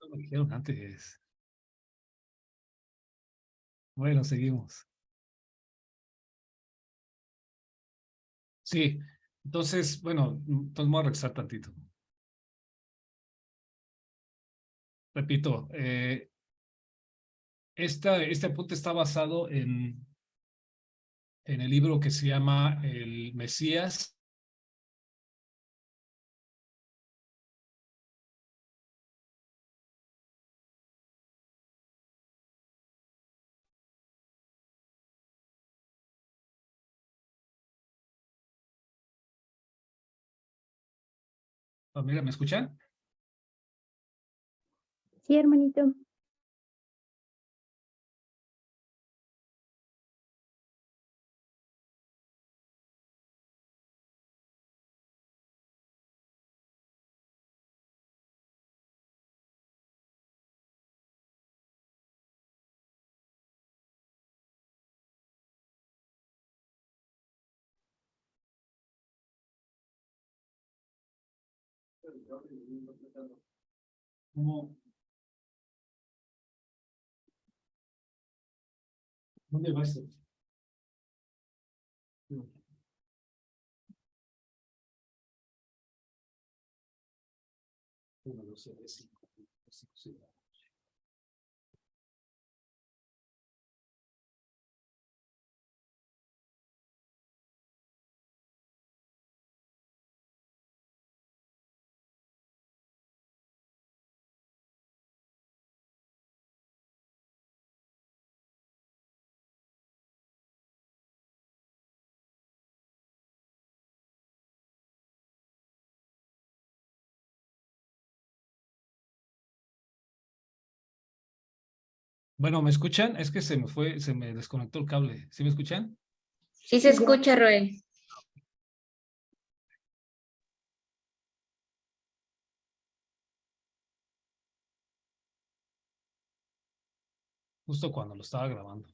me dijeron antes. Bueno, seguimos. Sí, entonces, bueno, entonces voy a regresar tantito. Repito, este apunte está basado en el libro que se llama El Mesías. Oh, mira, ¿me escuchan? Sí, hermanito. ¿Cómo? ¿Dónde va esto? Uno, dos, tres, cinco, cinco, seis. Bueno, ¿me escuchan? Es que se me desconectó el cable. ¿Sí me escuchan? Sí se escucha, Roy. Justo cuando lo estaba grabando.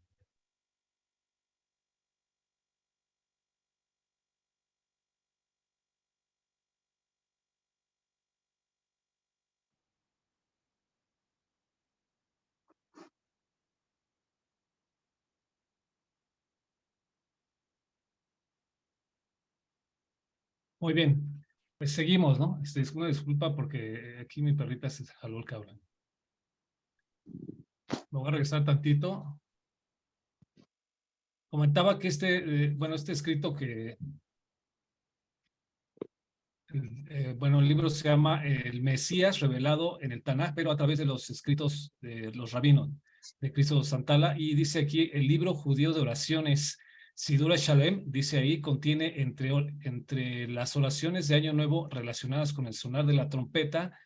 Muy bien, pues seguimos, ¿no? Es una disculpa porque aquí mi perrita se jaló el cable. Me voy a regresar tantito. Comentaba que este escrito que, bueno, el libro se llama El Mesías revelado en el Tanaj, pero a través de los escritos de los rabinos de Cristo Santala, y dice aquí el libro judío de oraciones, Sidura Shalem, dice ahí, contiene entre las oraciones de Año Nuevo relacionadas con el sonar de la trompeta,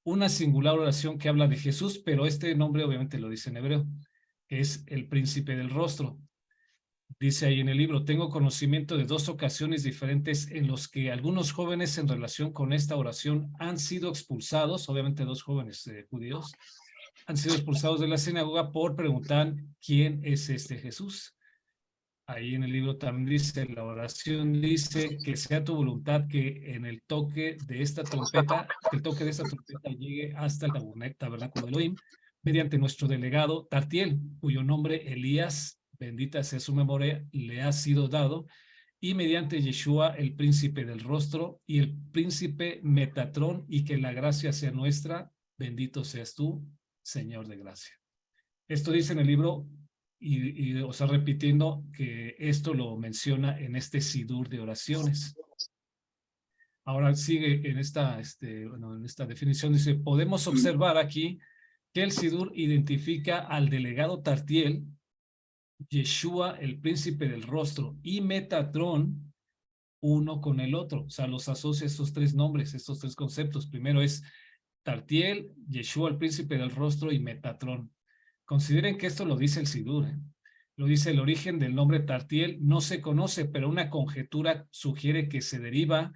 una singular oración que habla de Jesús, pero este nombre obviamente lo dice en hebreo, que es el príncipe del rostro. Dice ahí en el libro, tengo conocimiento de 2 ocasiones diferentes en los que algunos jóvenes en relación con esta oración han sido expulsados, obviamente 2 jóvenes judíos, han sido expulsados de la sinagoga por preguntar quién es este Jesús. Ahí en el libro también dice, la oración dice que sea tu voluntad que en el toque de esta trompeta, que el toque de esta trompeta llegue hasta el tabernáculo de Elohim, mediante nuestro delegado Tartiel, cuyo nombre Elías, bendita sea su memoria, le ha sido dado, y mediante Yeshua, el príncipe del rostro, y el príncipe Metatrón, y que la gracia sea nuestra, bendito seas tú, Señor de gracia. Esto dice en el libro, o sea, repitiendo que esto lo menciona en este sidur de oraciones. Ahora sigue en bueno, en esta definición, dice, podemos observar aquí que el sidur identifica al delegado Tartiel, Yeshua, el príncipe del rostro, y Metatrón, uno con el otro. O sea, los asocia estos 3 nombres, estos 3 conceptos. Primero es Tartiel, Yeshua, el príncipe del rostro, y Metatrón. Consideren que esto lo dice el Sidur, ¿eh? Lo dice el origen del nombre Tartiel, no se conoce, pero una conjetura sugiere que se deriva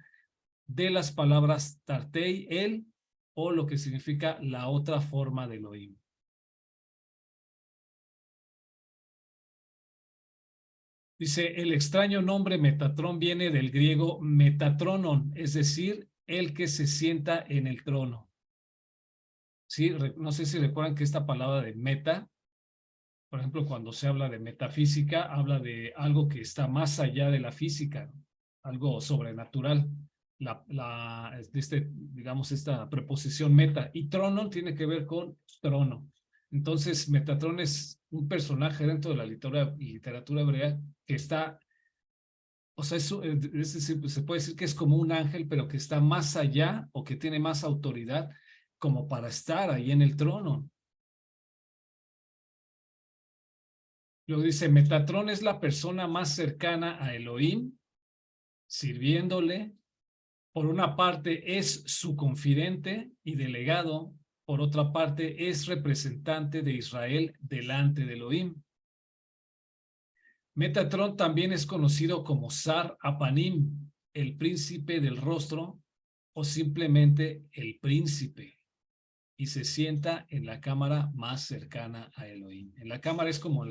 de las palabras Tartei, él, o lo que significa la otra forma de Elohim. Dice, el extraño nombre Metatrón viene del griego Metatronon, es decir, el que se sienta en el trono. Sí, no sé si recuerdan que esta palabra de meta, por ejemplo, cuando se habla de metafísica, habla de algo que está más allá de la física, ¿no? Algo sobrenatural. Digamos, esta preposición meta. Y trono tiene que ver con trono. Entonces, Metatron es un personaje dentro de la literatura hebrea que está, o sea, es decir, se puede decir que es como un ángel, pero que está más allá o que tiene más autoridad como para estar ahí en el trono. Luego dice, Metatron es la persona más cercana a Elohim, sirviéndole. Por una parte es su confidente y delegado, por otra parte es representante de Israel delante de Elohim. Metatron también es conocido como Sar Apanim, el príncipe del rostro, o simplemente el príncipe, y se sienta en la cámara más cercana a Elohim. En la cámara es como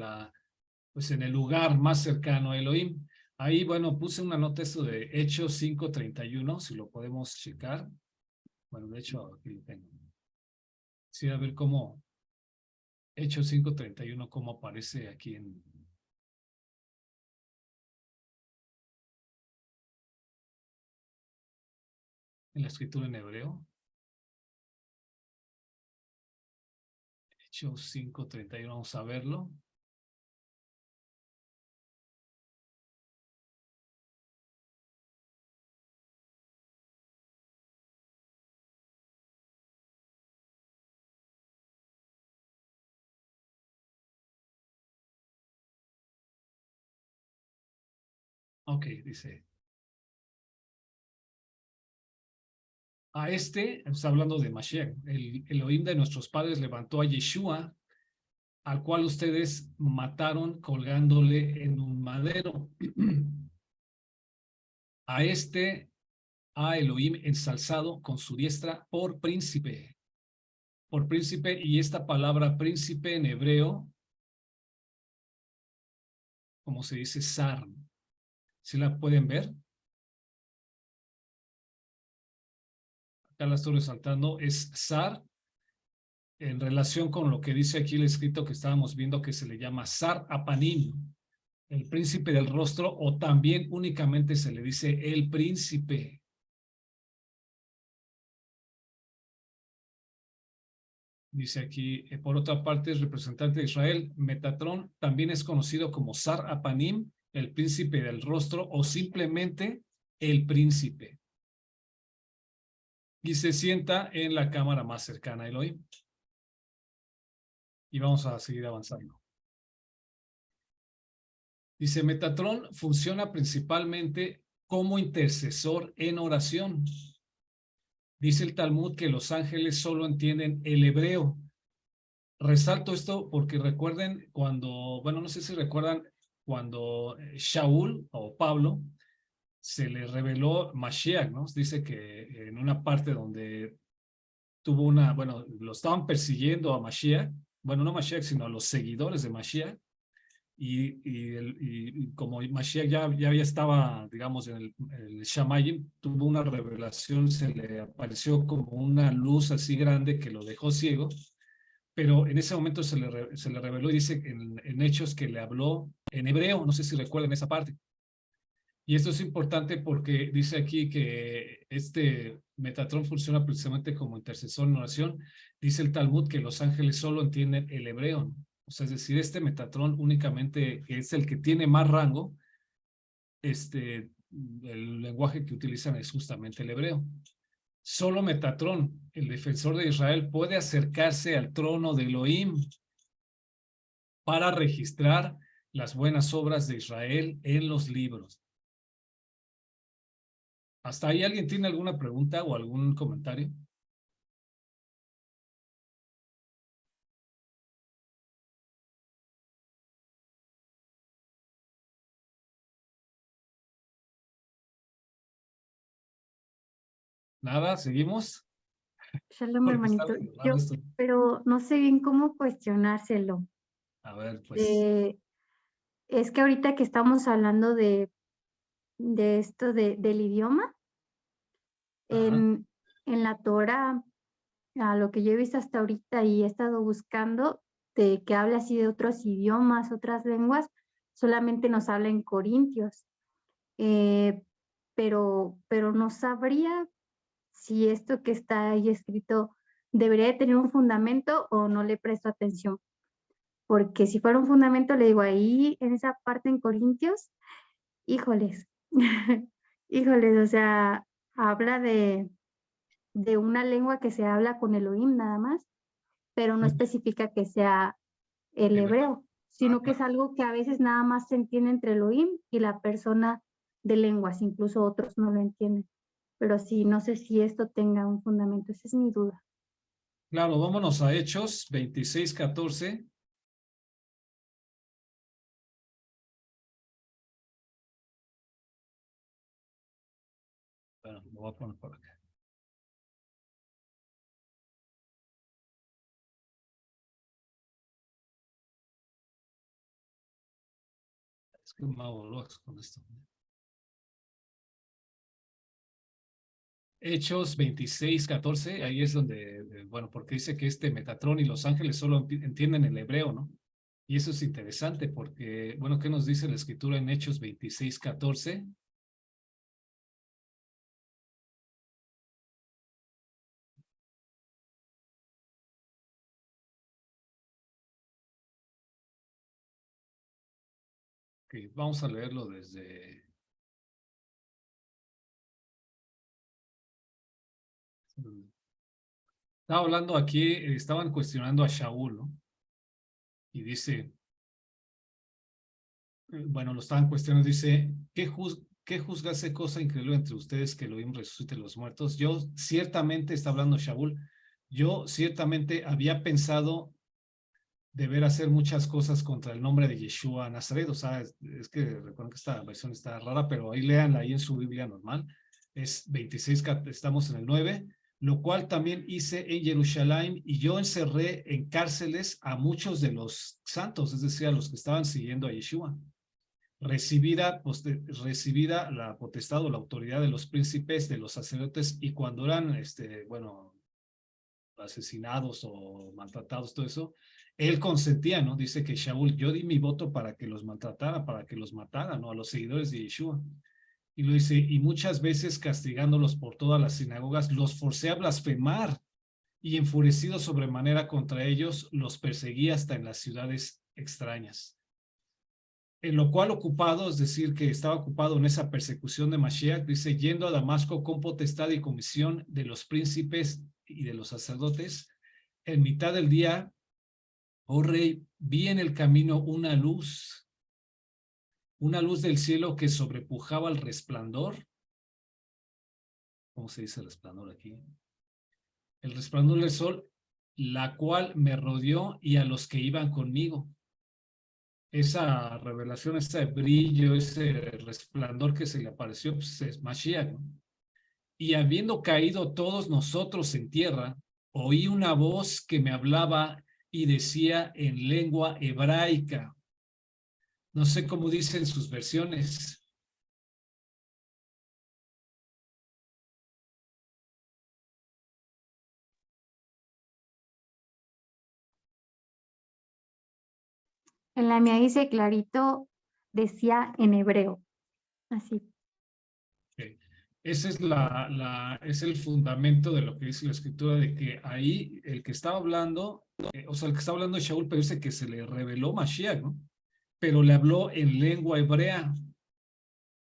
pues en el lugar más cercano a Elohim. Ahí, bueno, puse una nota esto de Hechos 5:31, si lo podemos checar. Bueno, de hecho, aquí lo tengo. Sí, a ver cómo, Hechos 5:31, cómo aparece aquí en la escritura en hebreo. Hechos 5:31, vamos a verlo. Ok, dice. A está hablando de Mashiach, el Elohim de nuestros padres levantó a Yeshua, al cual ustedes mataron colgándole en un madero. A Elohim ensalzado con su diestra por príncipe, y esta palabra príncipe en hebreo, como se dice, zar. ¿Sí la pueden ver? Acá la estoy resaltando, es zar, en relación con lo que dice aquí el escrito que estábamos viendo, que se le llama Sar Apanim, el príncipe del rostro, o también únicamente se le dice el príncipe. Dice aquí, por otra parte, es representante de Israel. Metatron también es conocido como Sar Apanim, el príncipe del rostro, o simplemente el príncipe. Y se sienta en la cámara más cercana a Elohim. Y vamos a seguir avanzando. Dice, Metatron funciona principalmente como intercesor en oración. Dice el Talmud que los ángeles solo entienden el hebreo. Resalto esto porque recuerden cuando, bueno, no sé si recuerdan cuando Shaul o Pablo se le reveló Mashiach, ¿no? Dice que en una parte donde tuvo bueno, lo estaban persiguiendo a Mashiach, bueno, no Mashiach, sino a los seguidores de Mashiach, y como Mashiach ya estaba, digamos, en el Shamayim, tuvo una revelación, se le apareció como una luz así grande que lo dejó ciego, pero en ese momento se le reveló y dice en Hechos que le habló en hebreo, no sé si recuerdan esa parte. Y esto es importante porque dice aquí que este Metatron funciona precisamente como intercesor en oración. Dice el Talmud que los ángeles solo entienden el hebreo, ¿no? O sea, es decir, este Metatron únicamente es el que tiene más rango, el lenguaje que utilizan es justamente el hebreo. Solo Metatron, el defensor de Israel, puede acercarse al trono de Elohim para registrar las buenas obras de Israel en los libros. ¿Hasta ahí alguien tiene alguna pregunta o algún comentario? Nada, seguimos. Shalom, Porque está hermanito. medio raro esto. Pero no sé bien cómo cuestionárselo. A ver, pues. Es que ahorita que estamos hablando de esto del idioma, Ajá. en la Torah a lo que yo he visto hasta ahorita y he estado buscando, de que habla así de otros idiomas, otras lenguas, solamente nos habla en Corintios. Pero no sabría si esto que está ahí escrito debería de tener un fundamento o no le presto atención. Porque si fuera un fundamento, le digo ahí en esa parte en Corintios, híjoles, híjoles, o sea, habla de una lengua que se habla con Elohim nada más, pero no especifica que sea el hebreo, sino que es algo que a veces nada más se entiende entre Elohim y la persona de lenguas, incluso otros no lo entienden. Pero sí, no sé si esto tenga un fundamento, esa es mi duda. Claro, vámonos a Hechos 26:14. Bueno, lo voy a poner por acá. Es que me hago locos con esto. Hechos 26:14, ahí es donde, bueno, porque dice que Metatrón y los ángeles solo entienden el hebreo, ¿no? Y eso es interesante porque, bueno, ¿qué nos dice la escritura en Hechos 26:14? Okay, vamos a leerlo desde... Estaba hablando aquí, estaban cuestionando a Shaul, ¿no? Y dice, bueno, lo estaban cuestionando, dice, ¿qué juzgase cosa increíble entre ustedes que Elohim resucite los muertos? Yo ciertamente, está hablando Shaul, yo ciertamente había pensado deber hacer muchas cosas contra el nombre de Yeshua Nazaret, o sea, es que recuerden que esta versión está rara, pero ahí léanla ahí en su Biblia normal, es 26, estamos en el 9, lo cual también hice en Jerusalén, y yo encerré en cárceles a muchos de los santos, es decir, a los que estaban siguiendo a Yeshua. Recibida la potestad o la autoridad de los príncipes, de los sacerdotes, y cuando eran, bueno, asesinados o maltratados, todo eso, él consentía, ¿no? Dice que Shaul, yo di mi voto para que los maltratara, para que los matara, ¿no? A los seguidores de Yeshua. Y lo dice, y muchas veces castigándolos por todas las sinagogas, los forcé a blasfemar, y enfurecido sobremanera contra ellos, los perseguí hasta en las ciudades extrañas. En lo cual ocupado, es decir, que estaba ocupado en esa persecución de Mashiach, dice, yendo a Damasco con potestad y comisión de los príncipes y de los sacerdotes, en mitad del día, oh rey, vi en el camino una luz del cielo que sobrepujaba el resplandor. ¿Cómo se dice resplandor aquí? El resplandor del sol, la cual me rodeó y a los que iban conmigo. Esa revelación, ese brillo, ese resplandor que se le apareció, pues es Mashiach, ¿no? Y habiendo caído todos nosotros en tierra, oí una voz que me hablaba y decía en lengua hebraica. No sé cómo dicen sus versiones. En la mía dice clarito, decía en hebreo, así. Okay. Ese es el fundamento de lo que dice la escritura, de que ahí el que estaba hablando, o sea, el que estaba hablando de Shaul, pero dice que se le reveló Mashiach, ¿no? Pero le habló en lengua hebrea.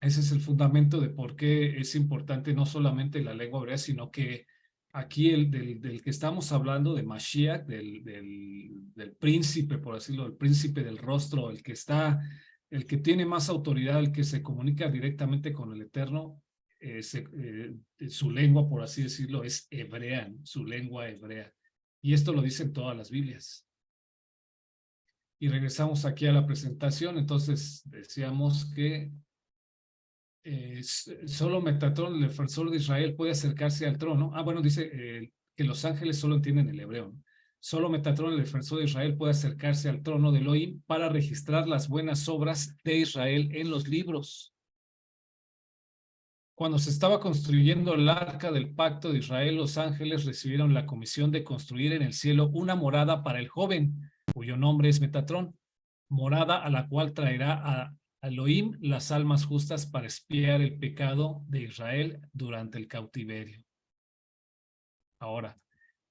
Ese es el fundamento de por qué es importante no solamente la lengua hebrea, sino que aquí del que estamos hablando, de Mashiach, del príncipe, por decirlo, el príncipe del rostro, el que tiene más autoridad, el que se comunica directamente con el Eterno, su lengua, por así decirlo, es hebrea, ¿no? Su lengua hebrea. Y esto lo dicen todas las Biblias. Y regresamos aquí a la presentación. Entonces decíamos que solo Metatrón, el defensor de Israel, puede acercarse al trono. Bueno, dice que los ángeles solo entienden el hebreo, ¿no? Solo Metatrón, el defensor de Israel, puede acercarse al trono de Elohim para registrar las buenas obras de Israel en los libros. Cuando se estaba construyendo el arca del pacto de Israel, los ángeles recibieron la comisión de construir en el cielo una morada para el joven, cuyo nombre es Metatrón, morada a la cual traerá a Elohim las almas justas para expiar el pecado de Israel durante el cautiverio. Ahora,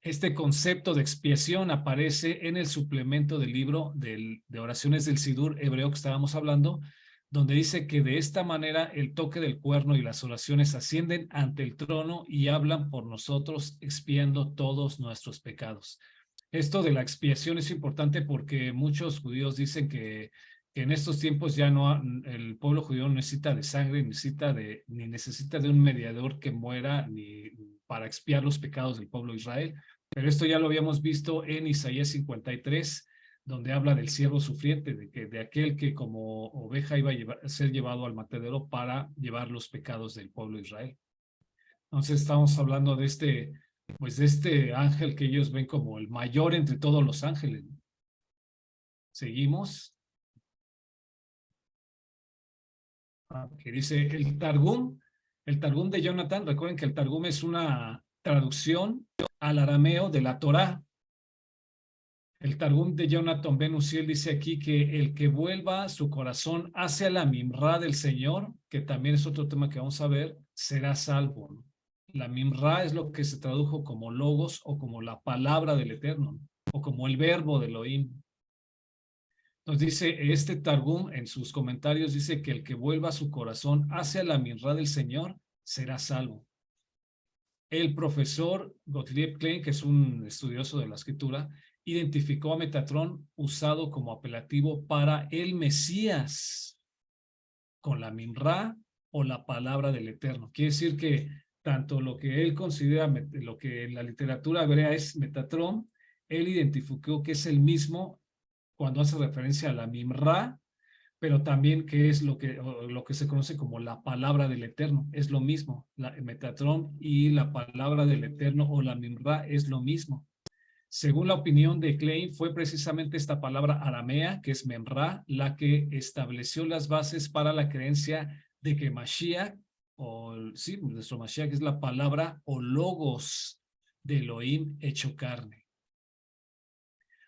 este concepto de expiación aparece en el suplemento del libro de oraciones del Sidur hebreo que estábamos hablando, donde dice que de esta manera el toque del cuerno y las oraciones ascienden ante el trono y hablan por nosotros, expiando todos nuestros pecados. Esto de la expiación es importante porque muchos judíos dicen que en estos tiempos ya no el pueblo judío no necesita de sangre, ni necesita de un mediador que muera ni para expiar los pecados del pueblo de Israel. Pero esto ya lo habíamos visto en Isaías 53, donde habla del siervo sufriente, de aquel que como oveja iba a ser llevado al matadero para llevar los pecados del pueblo de Israel. Entonces estamos hablando de este ángel que ellos ven como el mayor entre todos los ángeles. Seguimos. Que dice el Targum de Jonathan. Recuerden que el Targum es una traducción al arameo de la Torá. El Targum de Jonathan Ben Uziel dice aquí que el que vuelva su corazón hacia la Mimra del Señor, que también es otro tema que vamos a ver, será salvo, ¿no? La Mimra es lo que se tradujo como logos o como la palabra del Eterno, ¿no? O como el verbo de Elohim. Entonces dice, este Targum en sus comentarios dice que el que vuelva su corazón hacia la Mimra del Señor será salvo. El profesor Gottlieb Klein, que es un estudioso de la escritura, identificó a Metatrón usado como apelativo para el Mesías con la Mimra o la palabra del Eterno. Quiere decir que tanto lo que él considera, lo que en la literatura hebrea es Metatrón, él identificó que es el mismo cuando hace referencia a la Mimra, pero también que es lo que se conoce como la palabra del Eterno. Es lo mismo, la Metatrón y la palabra del Eterno o la Mimra es lo mismo. Según la opinión de Klein, fue precisamente esta palabra aramea, que es Memra, la que estableció las bases para la creencia de que Mashiach, nuestro Mashiach es la palabra o logos de Elohim hecho carne.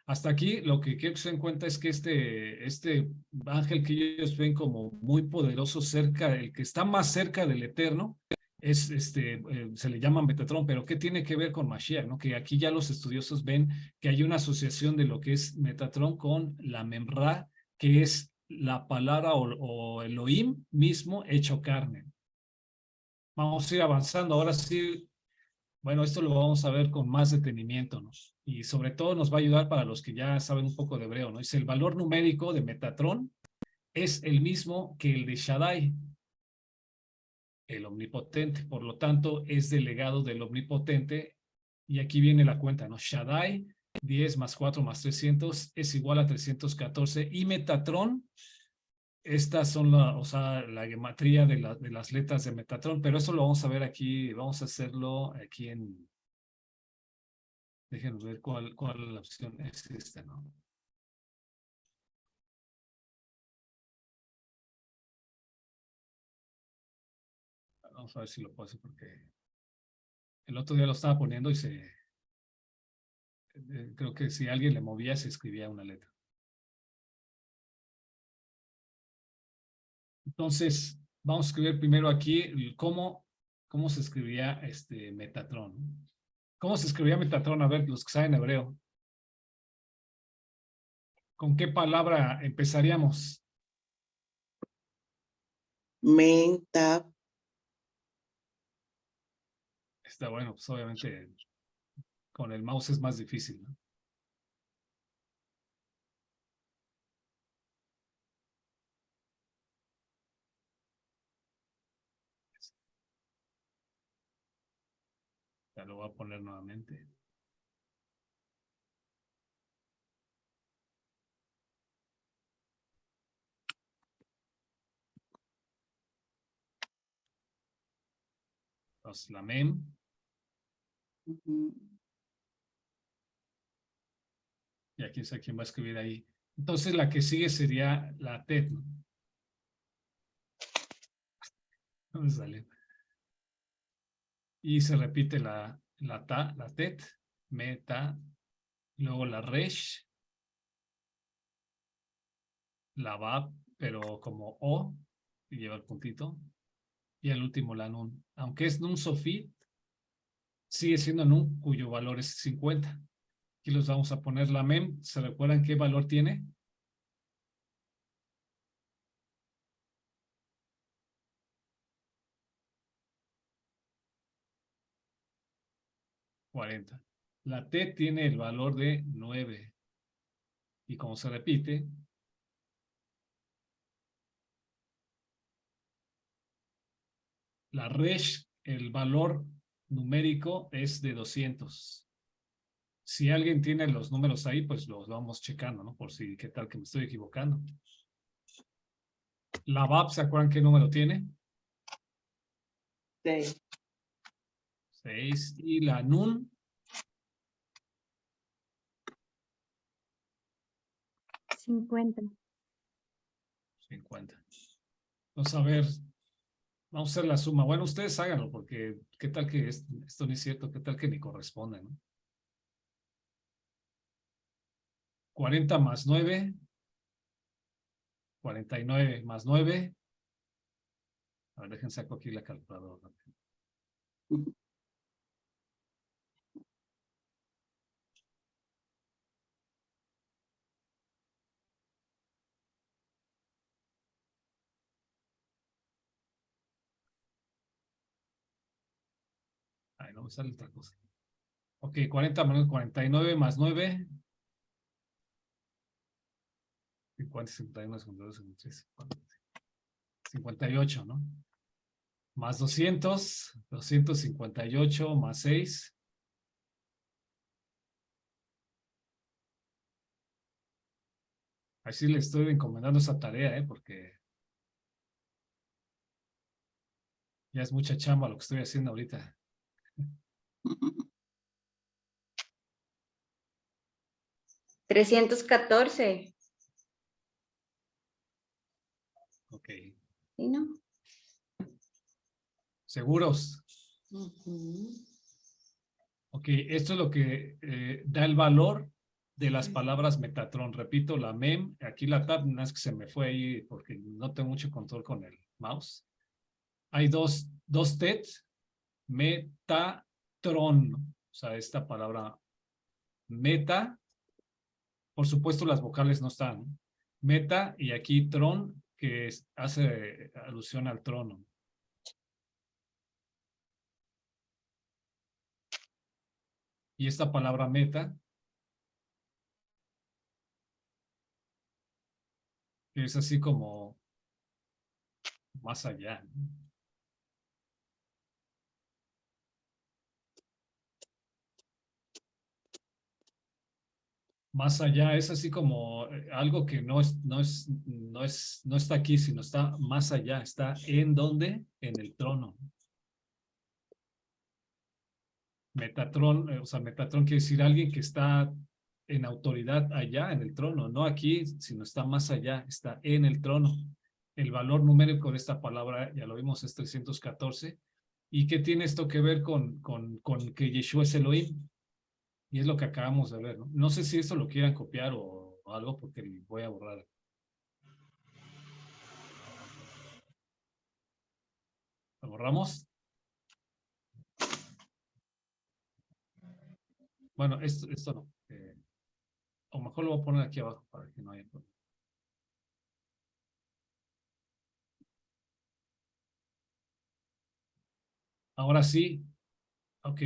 Hasta aquí lo que quiero que se den cuenta es que este ángel que ellos ven como muy poderoso el que está más cerca del Eterno, se le llama Metatrón, pero ¿qué tiene que ver con Mashiach? ¿No? Que aquí ya los estudiosos ven que hay una asociación de lo que es Metatrón con la Memra, que es la palabra o Elohim mismo hecho carne. Vamos a ir avanzando. Ahora sí, bueno, esto lo vamos a ver con más detenimiento, ¿no? Y sobre todo nos va a ayudar para los que ya saben un poco de hebreo, ¿no? Dice, el valor numérico de Metatrón es el mismo que el de Shaddai, el omnipotente. Por lo tanto, es delegado del omnipotente. Y aquí viene la cuenta, ¿no? Shaddai, 10 más 4 más 300 es igual a 314. Y Metatrón, estas son la gematría de las letras de Metatrón, pero eso lo vamos a ver aquí, vamos a hacerlo aquí en... Déjenos ver cuál la opción es esta, ¿no? Vamos a ver si lo puedo hacer porque el otro día lo estaba poniendo y creo que si alguien le movía se escribía una letra. Entonces, vamos a escribir primero aquí cómo se escribía Metatrón. ¿Cómo se escribía Metatrón? A ver, los que saben hebreo. ¿Con qué palabra empezaríamos? Menta. Está bueno, pues obviamente con el mouse es más difícil, ¿no? Ya lo voy a poner nuevamente. Entonces, la mem. Y aquí es a quién va a escribir ahí. Entonces, la que sigue sería la tet, ¿no? ¿Dónde salió? Y se repite la ta, la tet, me, ta, luego la resh, la va, pero como o, y lleva el puntito, y el último la nun. Aunque es nun sofit, sigue siendo nun cuyo valor es 50. Aquí los vamos a poner la mem. ¿Se recuerdan qué valor tiene? $40. La T tiene el valor de 9. Y como se repite, la resh, el valor numérico es de 200. Si alguien tiene los números ahí, pues los vamos checando, ¿no? Por si, ¿qué tal que me estoy equivocando? La VAP, ¿se acuerdan qué número tiene? 6. 6. Y la NUN, 50. 50. Vamos a ver, vamos a hacer la suma. Bueno, ustedes háganlo, porque ¿qué tal que esto no es cierto? ¿Qué tal que ni corresponde, no? 40 más 9, 49 más 9. A ver, déjenme saco aquí la calculadora. Ay, no me sale otra cosa. Ok, 40 menos 49 más 9. 50, 51, 52, 53, 58, ¿no? Más 200, 258 más 6. Así le estoy encomendando esa tarea, porque ya es mucha chamba lo que estoy haciendo ahorita. $314. Ok. ¿Sí, no? ¿Seguros? Ujú. Ok, esto es lo que da el valor de las palabras Metatron. Repito, la mem, aquí la tab, no es que se me fue ahí porque no tengo mucho control con el mouse. Hay dos TET, Metatron, o sea, esta palabra meta, por supuesto las vocales no están, ¿no? Meta y aquí tron, que hace alusión al trono. Y esta palabra meta es así como más allá, ¿no? Más allá es así como algo que no está aquí, sino está más allá. ¿Está en dónde? En el trono. Metatron, o sea, Metatron quiere decir alguien que está en autoridad allá en el trono, no aquí, sino está más allá, está en el trono. El valor numérico de esta palabra, ya lo vimos, es 314. ¿Y qué tiene esto que ver con que Yeshua es Elohim? Y es lo que acabamos de ver, ¿no? No sé si esto lo quieran copiar o algo, porque voy a borrar. ¿Lo borramos? Bueno, esto no. O mejor lo voy a poner aquí abajo para que no haya problema. Ahora sí, ok,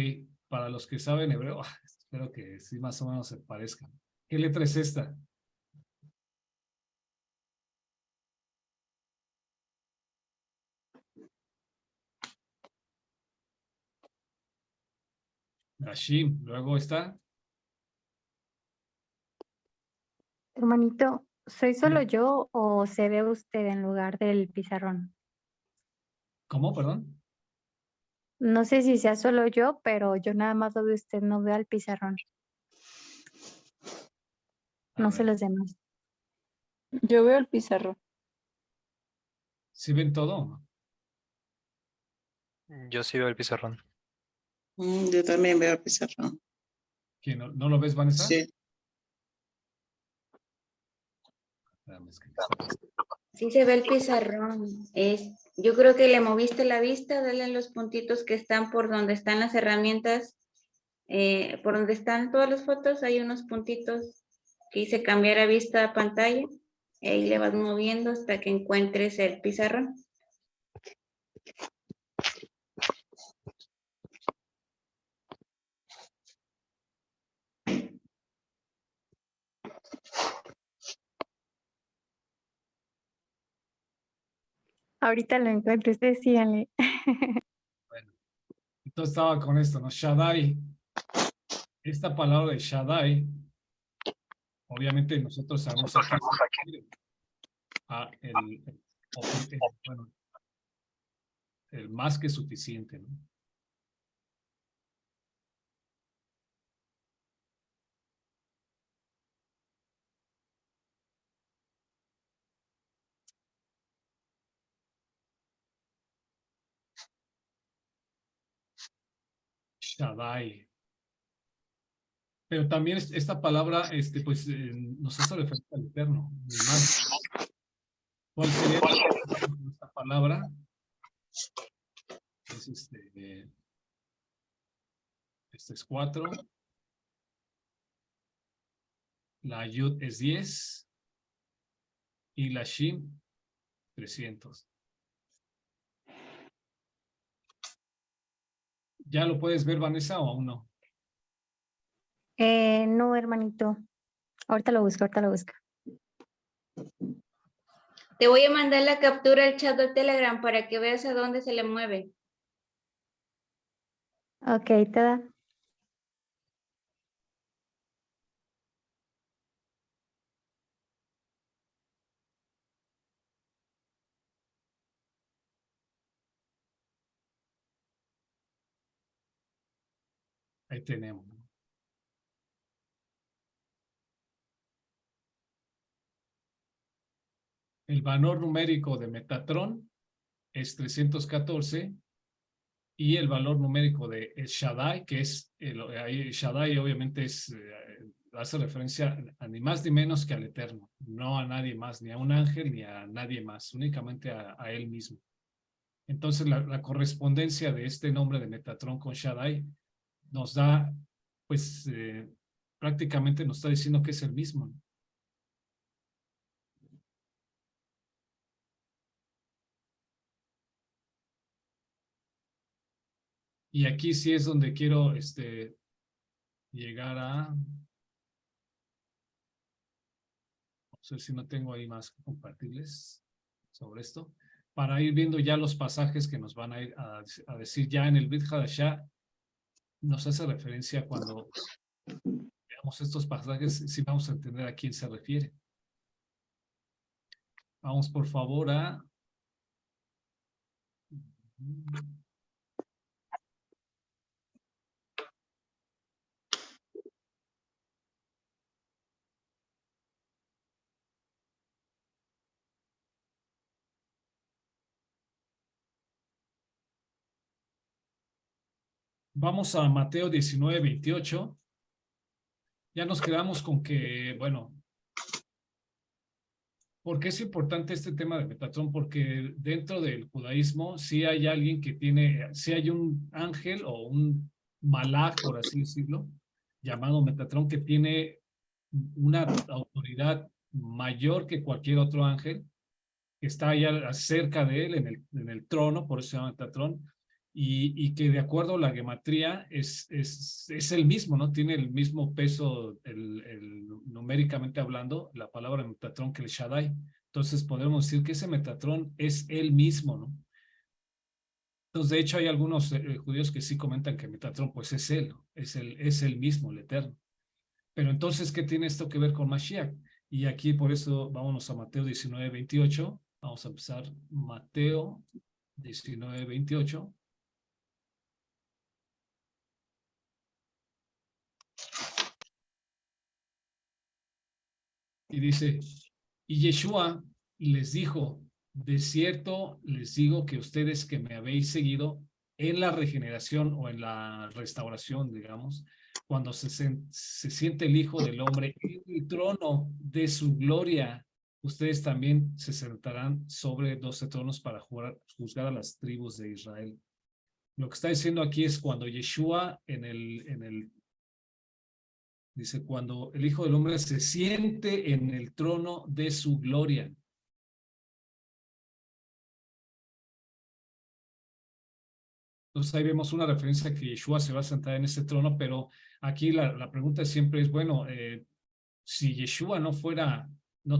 para los que saben hebreo, espero que sí más o menos se parezcan. ¿Qué letra es esta? Hashim, luego está. Hermanito, ¿soy solo yo o se ve usted en lugar del pizarrón? ¿Cómo, perdón? No sé si sea solo yo, pero yo nada más lo veo usted, no veo al pizarrón. A No sé ver, los demás. Yo veo el pizarrón. ¿sí ven todo? Yo sí veo el pizarrón. Yo también veo el pizarrón. ¿Quién no lo ves, Vanessa? Sí. Espérame, es que está- Sí se ve el pizarrón. Yo creo que le moviste la vista, dale los puntitos que están por donde están las herramientas, por donde están todas las fotos, hay unos puntitos que dice cambiar a vista a pantalla. Ahí le vas moviendo hasta que encuentres el pizarrón. Ahorita lo encuentro, ustedes síganle. Bueno, entonces estaba con esto, ¿no? Shaddai. Esta palabra de Shaddai, obviamente nosotros sabemos aquí bueno, el más que suficiente, ¿no? Shaddai. Pero también esta palabra, pues, nos hace referencia al Eterno, ni más. ¿Cuál sería esta palabra? Es este es 4. La Yud es 10. Y la Shin, 300. ¿Ya lo puedes ver, Vanessa, o aún no? No, hermanito. Ahorita lo busco, ahorita lo busco. Te voy a mandar la captura al chat de Telegram para que veas a dónde se le mueve. Ok, te da. Ahí tenemos. El valor numérico de Metatron es 314 y el valor numérico de El Shaddai, que es, ahí Shaddai obviamente hace referencia a ni más ni menos que al Eterno, no a nadie más, ni a un ángel ni a nadie más, únicamente a él mismo. Entonces la correspondencia de este nombre de Metatron con Shaddai nos da, pues prácticamente nos está diciendo que es el mismo, ¿no? Y aquí sí es donde quiero llegar a... Vamos a ver si no tengo ahí más que compartirles sobre esto. Para ir viendo ya los pasajes que nos van a ir a decir ya en el Brit Hadashah, nos hace referencia cuando veamos estos pasajes, si vamos a entender a quién se refiere. Vamos por favor a... Vamos a Mateo 19:28. Ya nos quedamos con que, bueno, ¿por qué es importante este tema de Metatron? Porque dentro del judaísmo sí hay alguien que tiene, sí hay un ángel o un malaj, por así decirlo, llamado Metatron, que tiene una autoridad mayor que cualquier otro ángel, que está allá cerca de él en el trono, por eso se llama Metatron, y que de acuerdo a la gematría es el mismo, ¿no? Tiene el mismo peso, numéricamente hablando, la palabra Metatron que el Shaddai. Entonces podemos decir que ese Metatron es él mismo, ¿no? Entonces, de hecho, hay algunos judíos que sí comentan que Metatron, pues es él, es el mismo, el eterno. Pero entonces, ¿qué tiene esto que ver con Mashiach? Y aquí, por eso, vámonos a Mateo 19:28. Vamos a empezar Mateo 19:28. Y dice, y Yeshua les dijo, de cierto les digo que ustedes que me habéis seguido en la regeneración o en la restauración, digamos, cuando se siente el Hijo del Hombre en el trono de su gloria, ustedes también se sentarán sobre 12 tronos para juzgar a las tribus de Israel. Lo que está diciendo aquí es cuando Yeshua dice, cuando el Hijo del Hombre se siente en el trono de su gloria. Entonces ahí vemos una referencia a que Yeshua se va a sentar en ese trono, pero aquí la pregunta siempre es, bueno, si Yeshua no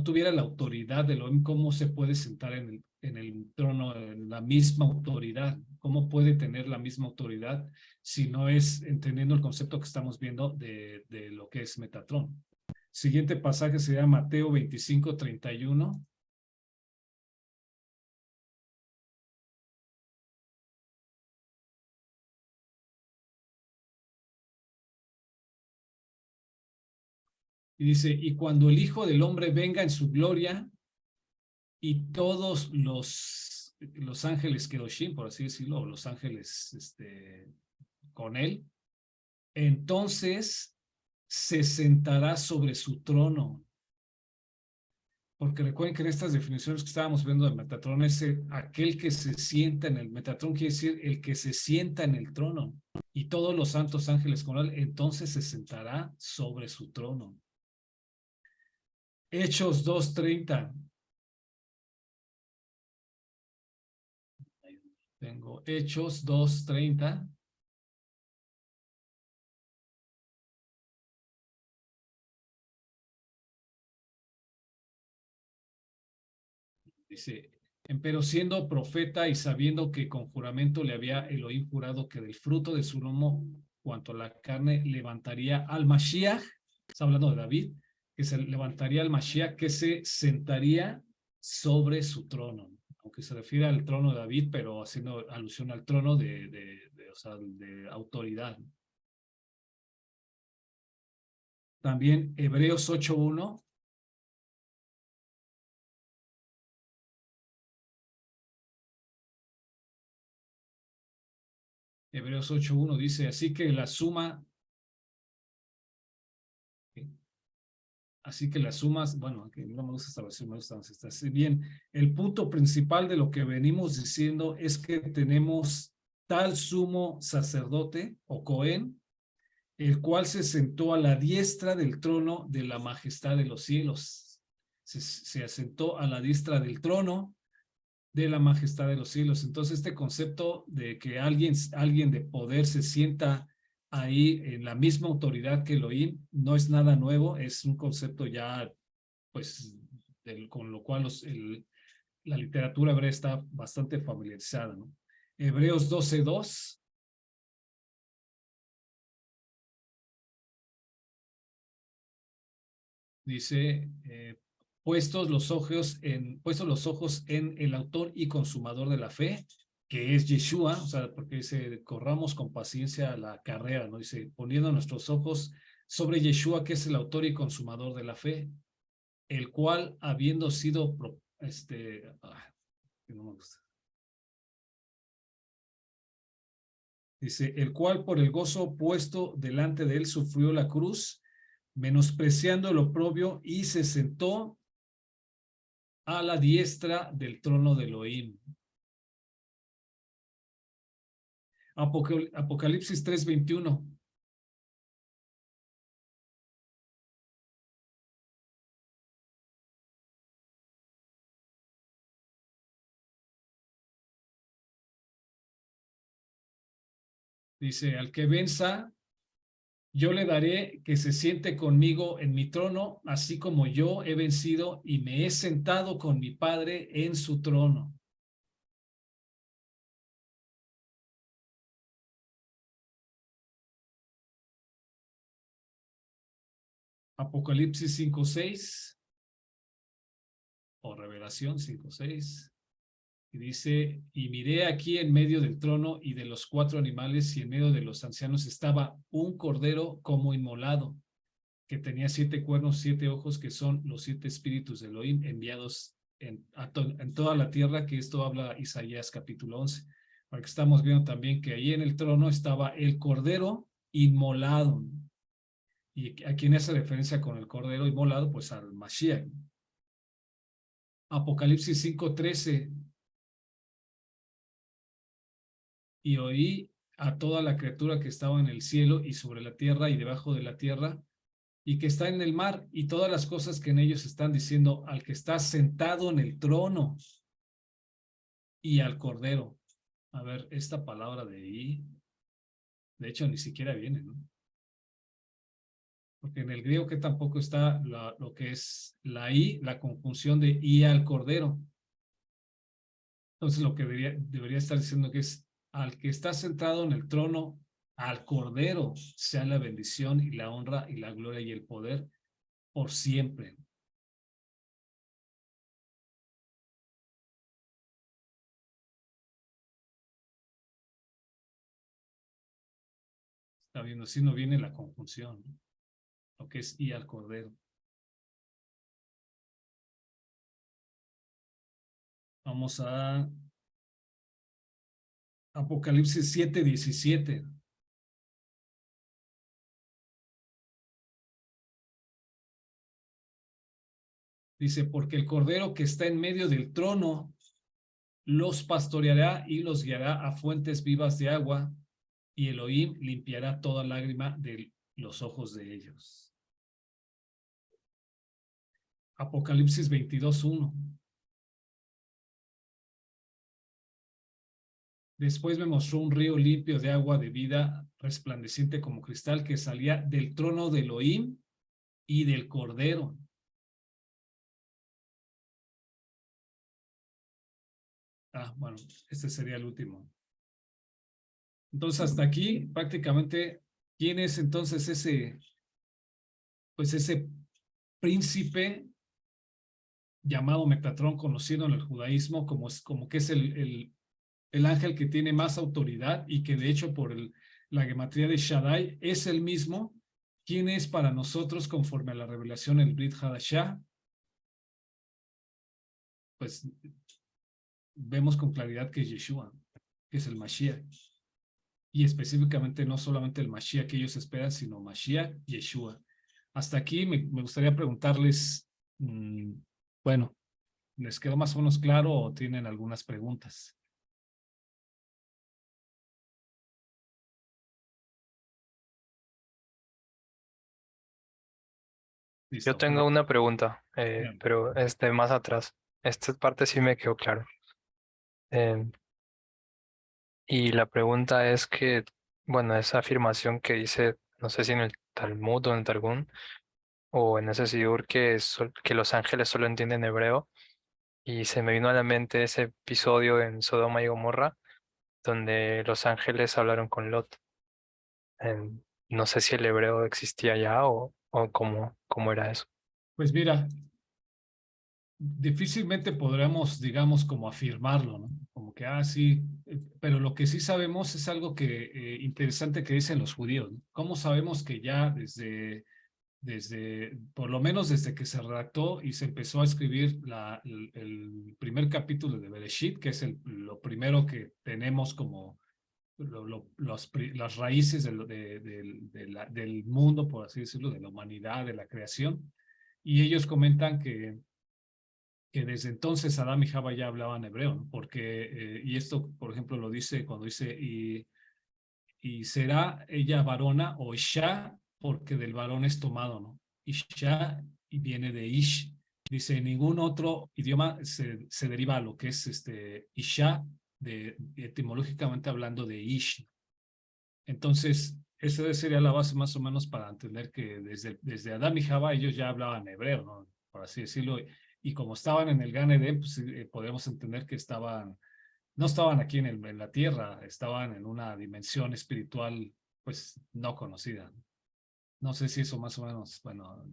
tuviera la autoridad de Elohim, ¿cómo se puede sentar en el trono, en la misma autoridad? ¿Cómo puede tener la misma autoridad si no es entendiendo el concepto que estamos viendo de lo que es Metatrón? Siguiente pasaje sería Mateo 25:31. Y dice, y cuando el Hijo del Hombre venga en su gloria y todos los ángeles Kedoshim, por así decirlo, los ángeles con él, entonces se sentará sobre su trono. Porque recuerden que en estas definiciones que estábamos viendo de Metatrón es aquel que se sienta en el Metatrón, quiere decir el que se sienta en el trono. Y todos los santos ángeles con él, entonces se sentará sobre su trono. Hechos 2:30. Tengo Hechos 2:30. Dice, empero siendo profeta y sabiendo que con juramento le había Elohim jurado que del fruto de su lomo, cuanto a la carne, levantaría al Mashiach, está hablando de David, que se levantaría al Mashiach, que se sentaría sobre su trono, aunque se refiere al trono de David, pero haciendo alusión al trono o sea, de autoridad. También Hebreos 8:1. Hebreos 8:1 dice, así que la suma, bueno, aquí no me gusta esta versión, me gusta esta. Bien, el punto principal de lo que venimos diciendo es que tenemos tal sumo sacerdote o Cohen, el cual se sentó a la diestra del trono de la majestad de los cielos. Se asentó a la diestra del trono de la majestad de los cielos. Entonces, este concepto de que alguien de poder se sienta ahí en la misma autoridad que Elohim no es nada nuevo, es un concepto ya, pues, con lo cual la literatura hebrea está bastante familiarizada, ¿no? Hebreos 12:2. Dice, puestos los ojos en el autor y consumador de la fe, que es Yeshua, o sea, porque dice, corramos con paciencia la carrera, ¿no? Dice, poniendo nuestros ojos sobre Yeshua, que es el autor y consumador de la fe, el cual, habiendo sido, no me gusta. Dice, el cual por el gozo puesto delante de él sufrió la cruz, menospreciando el oprobio, y se sentó a la diestra del trono de Elohim. Apocalipsis 3:21. Dice, al que venza, yo le daré que se siente conmigo en mi trono, así como yo he vencido y me he sentado con mi Padre en su trono. Apocalipsis 5:6 o Revelación 5:6. Y dice, y miré aquí en medio del trono y de los 4 animales y en medio de los ancianos estaba un cordero como inmolado, que tenía 7 cuernos, 7 ojos, que son los 7 espíritus de Elohim enviados en toda la tierra, que esto habla Isaías capítulo 11. Porque estamos viendo también que ahí en el trono estaba el Cordero inmolado. ¿Y a quién hace referencia con el Cordero inmolado? Pues al Mashiach. Apocalipsis 5:13. Y oí a toda la criatura que estaba en el cielo y sobre la tierra y debajo de la tierra y que está en el mar y todas las cosas que en ellos están diciendo al que está sentado en el trono y al Cordero. A ver, esta palabra de ahí, de hecho ni siquiera viene, ¿no? Porque en el griego que tampoco está lo que es la I, la conjunción de y al Cordero. Entonces lo que debería estar diciendo que es al que está sentado en el trono, al Cordero, sea la bendición y la honra y la gloria y el poder por siempre. Está viendo, si no viene la conjunción, ¿no? Lo que es y al Cordero. Vamos a Apocalipsis 7:17. Dice, porque el Cordero que está en medio del trono los pastoreará y los guiará a fuentes vivas de agua, y Elohim limpiará toda lágrima de los ojos de ellos. Apocalipsis 22:1. Después me mostró un río limpio de agua de vida, resplandeciente como cristal, que salía del trono de Elohim y del Cordero. Bueno, este sería el último. Entonces, hasta aquí, prácticamente, ¿quién es entonces ese príncipe llamado Metatrón, conocido en el judaísmo como que es el ángel que tiene más autoridad y que de hecho por la gematría de Shaddai es el mismo? ¿Quién es para nosotros conforme a la revelación el Brit Hadashah? Pues vemos con claridad que es Yeshua, que es el Mashiach. Y específicamente no solamente el Mashiach que ellos esperan, sino Mashiach, Yeshua. Hasta aquí me gustaría preguntarles, bueno, ¿les quedó más o menos claro o tienen algunas preguntas? Listo. Yo tengo una pregunta, Bien. pero más atrás. Esta parte sí me quedó claro. Y la pregunta es que, bueno, esa afirmación que dice, no sé si en el Talmud o en el Targum, o en ese Sidur que los ángeles solo entienden hebreo, y se me vino a la mente ese episodio en Sodoma y Gomorra, donde los ángeles hablaron con Lot. No sé si el hebreo existía ya o cómo era eso. Pues mira, difícilmente podremos, digamos, como afirmarlo, ¿no? Como que, sí, pero lo que sí sabemos es algo que interesante que dicen los judíos, ¿no? ¿Cómo sabemos que ya por lo menos desde que se redactó y se empezó a escribir el primer capítulo de Bereshit, que es lo primero que tenemos como las raíces del mundo, por así decirlo, de la humanidad, de la creación? Y ellos comentan que desde entonces Adán y Java ya hablaban hebreo, ¿no? Porque, y esto, por ejemplo, lo dice cuando dice, y será ella varona o Isha, porque del varón es tomado, ¿no? Isha y viene de Ish. Dice, en ningún otro idioma se deriva a lo que es Isha, etimológicamente hablando de Ish. Entonces, esa sería la base más o menos para entender que desde Adán y Java ellos ya hablaban hebreo, ¿no? Por así decirlo. Y como estaban en el Gan Eden, pues podemos entender que no estaban aquí en la tierra, estaban en una dimensión espiritual, pues, no conocida. No sé si eso más o menos, bueno,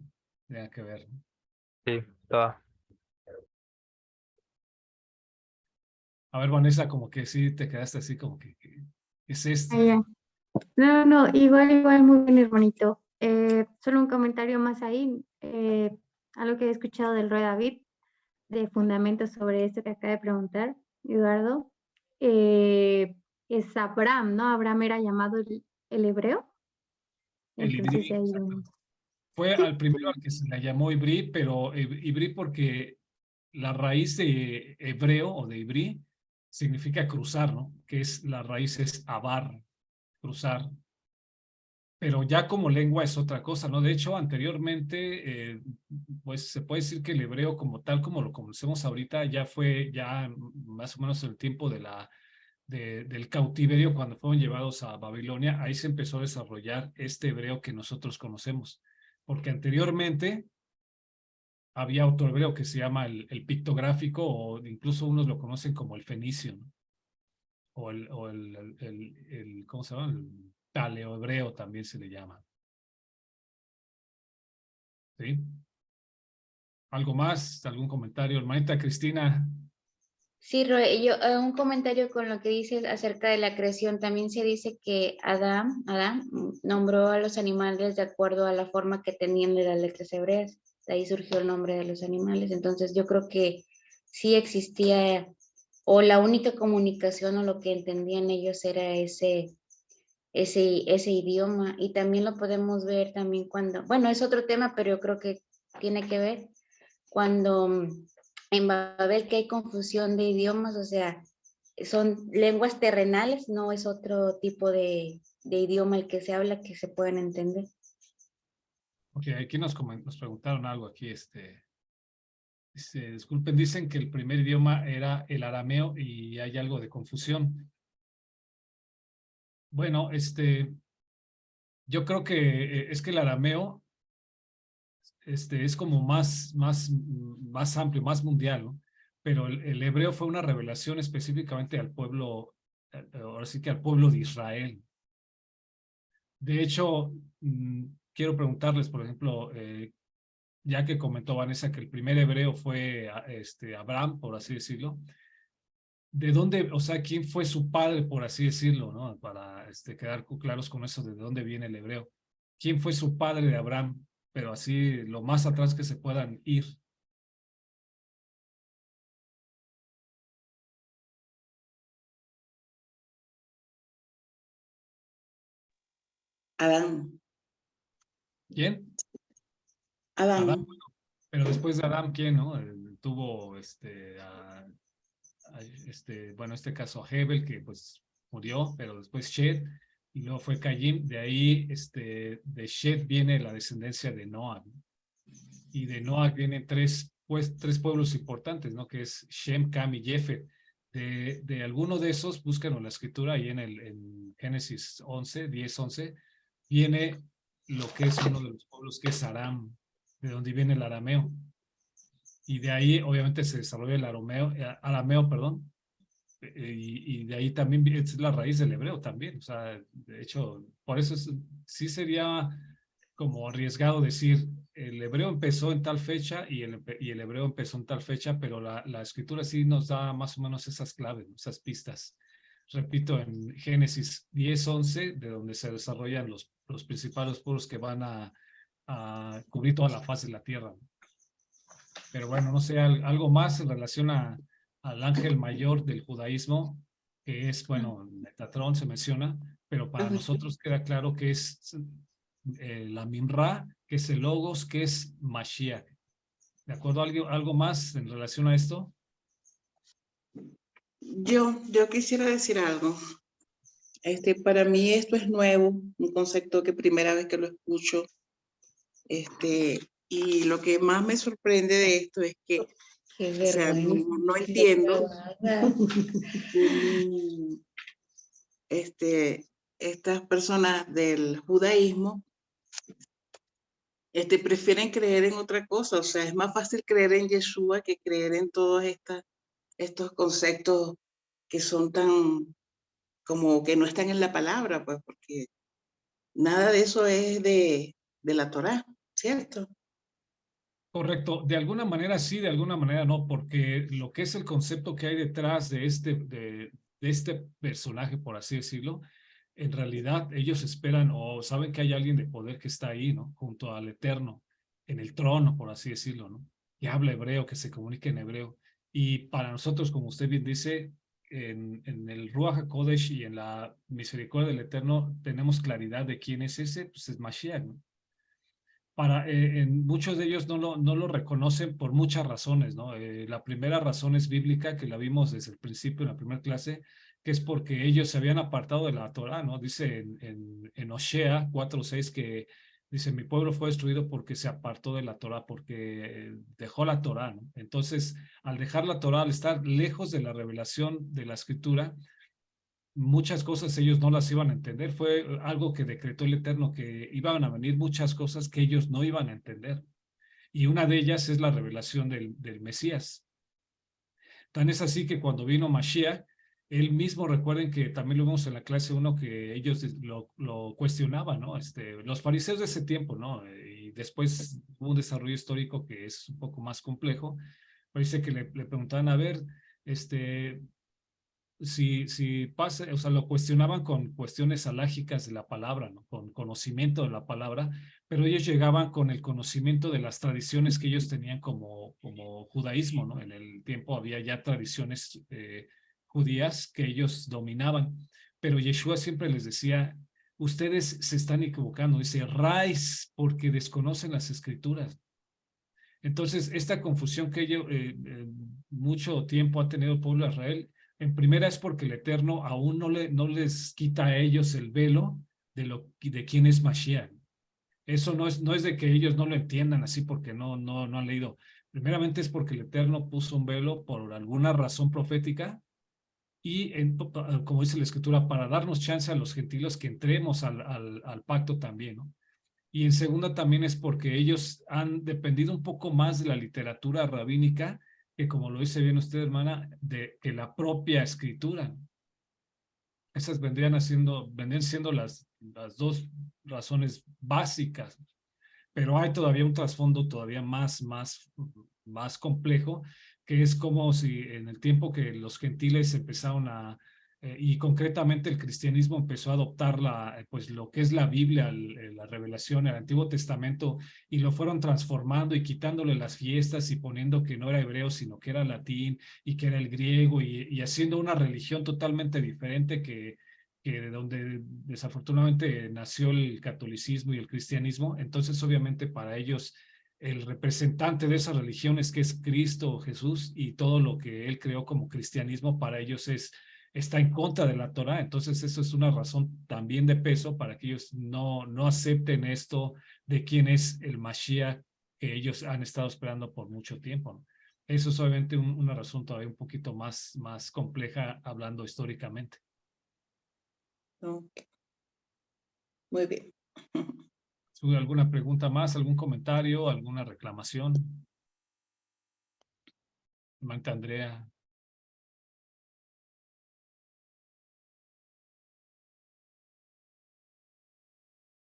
tenga que ver. Sí, toda. A ver, Vanessa, como que sí te quedaste así como que es Ya. No, igual, muy bien, hermanito. Solo un comentario más ahí, algo que he escuchado del Rey David, de fundamentos sobre esto que acaba de preguntar, Eduardo. es Abraham, ¿no? Abraham era llamado el hebreo. El Entonces ibrí, ahí exacto. Fue sí, al primero al que se le llamó ibrí, pero ibrí porque la raíz de hebreo o de ibrí significa cruzar, ¿no? Que es, la raíz es abar, cruzar. Pero ya como lengua es otra cosa, ¿no? De hecho, anteriormente, pues se puede decir que el hebreo como tal, como lo conocemos ahorita, ya fue ya más o menos el tiempo de del cautiverio cuando fueron llevados a Babilonia, ahí se empezó a desarrollar este hebreo que nosotros conocemos. Porque anteriormente había otro hebreo que se llama el pictográfico, o incluso unos lo conocen como el fenicio, ¿no? O ¿cómo se llama? El paleohebreo también se le llama. ¿Sí? ¿Algo más? ¿Algún comentario? Hermanita Cristina. Sí, Roe, yo un comentario con lo que dices acerca de la creación. También se dice que Adán nombró a los animales de acuerdo a la forma que tenían de las letras hebreas. De ahí surgió el nombre de los animales. Entonces yo creo que sí existía, o la única comunicación o lo que entendían ellos era ese idioma. Y también lo podemos ver también cuando, bueno, es otro tema, pero yo creo que tiene que ver cuando en Babel que hay confusión de idiomas, o sea, son lenguas terrenales, no es otro tipo de idioma el que se habla que se pueden entender. Ok, aquí nos preguntaron algo aquí, disculpen, dicen que el primer idioma era el arameo y hay algo de confusión. Bueno, yo creo que es que el arameo, es como más amplio, más mundial, ¿no? Pero el hebreo fue una revelación específicamente al pueblo, ahora sí que al pueblo de Israel. De hecho, quiero preguntarles, por ejemplo, ya que comentó Vanessa que el primer hebreo fue Abraham, por así decirlo, ¿de dónde, o sea, quién fue su padre, por así decirlo, ¿no? Para quedar claros con eso de dónde viene el hebreo. ¿Quién fue su padre de Abraham? Pero así lo más atrás que se puedan ir. Adán. ¿Quién? Adán. Adán. Pero después de Adán, ¿quién, no? Tuvo, bueno, en este caso a Hebel, que pues murió, pero después Shed, y luego fue Caín. De ahí, de Shed viene la descendencia de Noah, ¿no? Y de Noah vienen tres pueblos importantes, ¿no? Que es Shem, Cam y Jefet. De alguno de esos, búsquenlo en la escritura, ahí en Génesis 11, 10, 11, viene lo que es uno de los pueblos que es Aram, de donde viene el arameo. Y de ahí, obviamente, se desarrolla el arameo, perdón, y de ahí también es la raíz del hebreo también. O sea, de hecho, por eso sí sería como arriesgado decir, el hebreo empezó en tal fecha y el hebreo empezó en tal fecha, pero la escritura sí nos da más o menos esas claves, esas pistas. Repito, en Génesis 10, 11, de donde se desarrollan los principales pueblos que van a cubrir toda la faz de la tierra. Pero bueno, no sé, algo más en relación al ángel mayor del judaísmo, que es, bueno, Metatrón se menciona, pero para nosotros queda claro que es la Minra, que es el Logos, que es Mashiach. ¿De acuerdo? ¿Algo más en relación a esto? Yo quisiera decir algo. Para mí esto es nuevo, un concepto que primera vez que lo escucho. Y lo que más me sorprende de esto es que, Qué o sea, vergüenza. no entiendo Nada. cómo, estas personas del judaísmo, prefieren creer en otra cosa. O sea, es más fácil creer en Yeshua que creer en todos estos conceptos que son tan, como que no están en la palabra, pues, porque nada de eso es de la Torá, ¿cierto? Correcto, de alguna manera sí, de alguna manera no, porque lo que es el concepto que hay detrás de este personaje, por así decirlo, en realidad ellos esperan o saben que hay alguien de poder que está ahí, ¿no? Junto al Eterno, en el trono, por así decirlo, ¿no? Que habla hebreo, que se comunica en hebreo. Y para nosotros, como usted bien dice, en el Ruach HaKodesh y en la misericordia del Eterno tenemos claridad de quién es ese, pues es Mashiach, ¿no? En muchos de ellos no lo reconocen por muchas razones, ¿no? La primera razón es bíblica, que la vimos desde el principio en la primera clase, que es porque ellos se habían apartado de la Torah, ¿no? Dice en Osea 4:6 que dice, mi pueblo fue destruido porque se apartó de la Torah, porque dejó la Torah, ¿no? Entonces, al dejar la Torah, al estar lejos de la revelación de la Escritura, muchas cosas ellos no las iban a entender. Fue algo que decretó el Eterno, que iban a venir muchas cosas que ellos no iban a entender. Y una de ellas es la revelación del Mesías. Tan es así que cuando vino Mashiach, él mismo, recuerden que también lo vimos en la clase 1, que ellos lo cuestionaban, ¿no? Los fariseos de ese tiempo, ¿no? Y después hubo un desarrollo histórico que es un poco más complejo. Parece que le preguntaban, a ver, si pasa, o sea, lo cuestionaban con cuestiones alágicas de la palabra, ¿no? Con conocimiento de la palabra, pero ellos llegaban con el conocimiento de las tradiciones que ellos tenían como judaísmo, ¿no? En el tiempo había ya tradiciones judías que ellos dominaban, pero Yeshua siempre les decía, ustedes se están equivocando, dice, erráis porque desconocen las escrituras. Entonces, esta confusión que mucho tiempo ha tenido el pueblo de Israel, en primera es porque el Eterno aún no les quita a ellos el velo de quién es Mashiach. Eso no es de que ellos no lo entiendan así porque no han leído. Primeramente es porque el Eterno puso un velo por alguna razón profética y, como dice la Escritura, para darnos chance a los gentiles que entremos al pacto también, ¿no? Y en segunda también es porque ellos han dependido un poco más de la literatura rabínica, que como lo dice bien usted, hermana, que la propia escritura. Esas vendrían siendo las dos razones básicas, pero hay todavía un trasfondo todavía más complejo, que es como si en el tiempo que los gentiles empezaron y concretamente el cristianismo empezó a adoptar pues lo que es la Biblia, la revelación, el Antiguo Testamento, y lo fueron transformando y quitándole las fiestas y poniendo que no era hebreo, sino que era latín y que era el griego y haciendo una religión totalmente diferente que de donde desafortunadamente nació el catolicismo y el cristianismo. Entonces, obviamente, para ellos, el representante de esas religiones, que es Cristo o Jesús, y todo lo que él creó como cristianismo, para ellos está en contra de la Torah. Entonces, eso es una razón también de peso para que ellos no acepten esto de quién es el Mashiach que ellos han estado esperando por mucho tiempo, ¿no? Eso es obviamente una razón todavía un poquito más compleja hablando históricamente. Ok. Muy bien. ¿Alguna pregunta más, algún comentario, alguna reclamación? Hermana Andrea.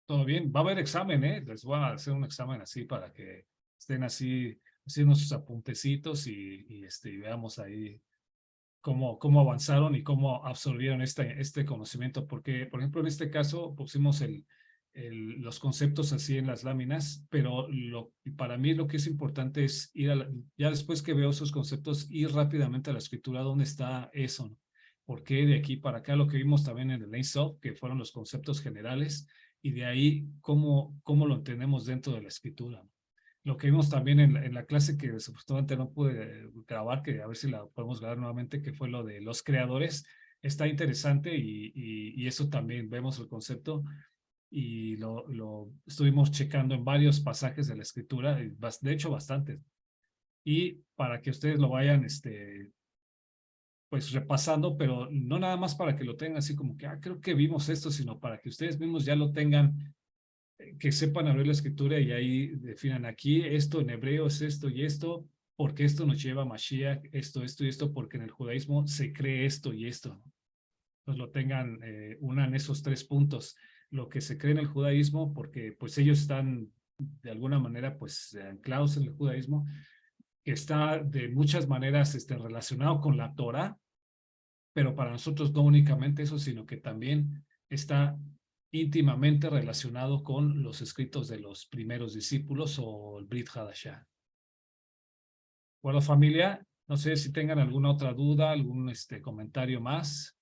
Todo bien, va a haber examen, ¿eh? Les voy a hacer un examen así para que estén así haciendo sus apuntecitos y veamos ahí cómo avanzaron y cómo absorbieron este conocimiento, porque, por ejemplo, en este caso pusimos los conceptos así en las láminas, pero para mí lo que es importante es ya después que veo esos conceptos, ir rápidamente a la escritura, ¿dónde está eso, no? ¿Por qué de aquí para acá? Lo que vimos también en el Ein Sof, que fueron los conceptos generales, y de ahí cómo lo entendemos dentro de la escritura, ¿no? Lo que vimos también en la clase que desafortunadamente no pude grabar, que a ver si la podemos grabar nuevamente, que fue lo de los creadores, está interesante y eso también vemos el concepto y lo estuvimos checando en varios pasajes de la escritura, de hecho bastantes. Y para que ustedes lo vayan pues repasando, pero no nada más para que lo tengan así como que, creo que vimos esto, sino para que ustedes mismos ya lo tengan, que sepan abrir la escritura y ahí definan aquí, esto en hebreo es esto y esto, porque esto nos lleva a Mashiach, esto y esto, porque en el judaísmo se cree esto y esto. Pues lo tengan, unan esos tres puntos, lo que se cree en el judaísmo, porque pues ellos están de alguna manera pues anclados en el judaísmo, que está de muchas maneras relacionado con la Torah, pero para nosotros no únicamente eso, sino que también está íntimamente relacionado con los escritos de los primeros discípulos o el Brit Hadashah. Bueno, familia, No sé si tengan alguna otra duda, algún comentario más.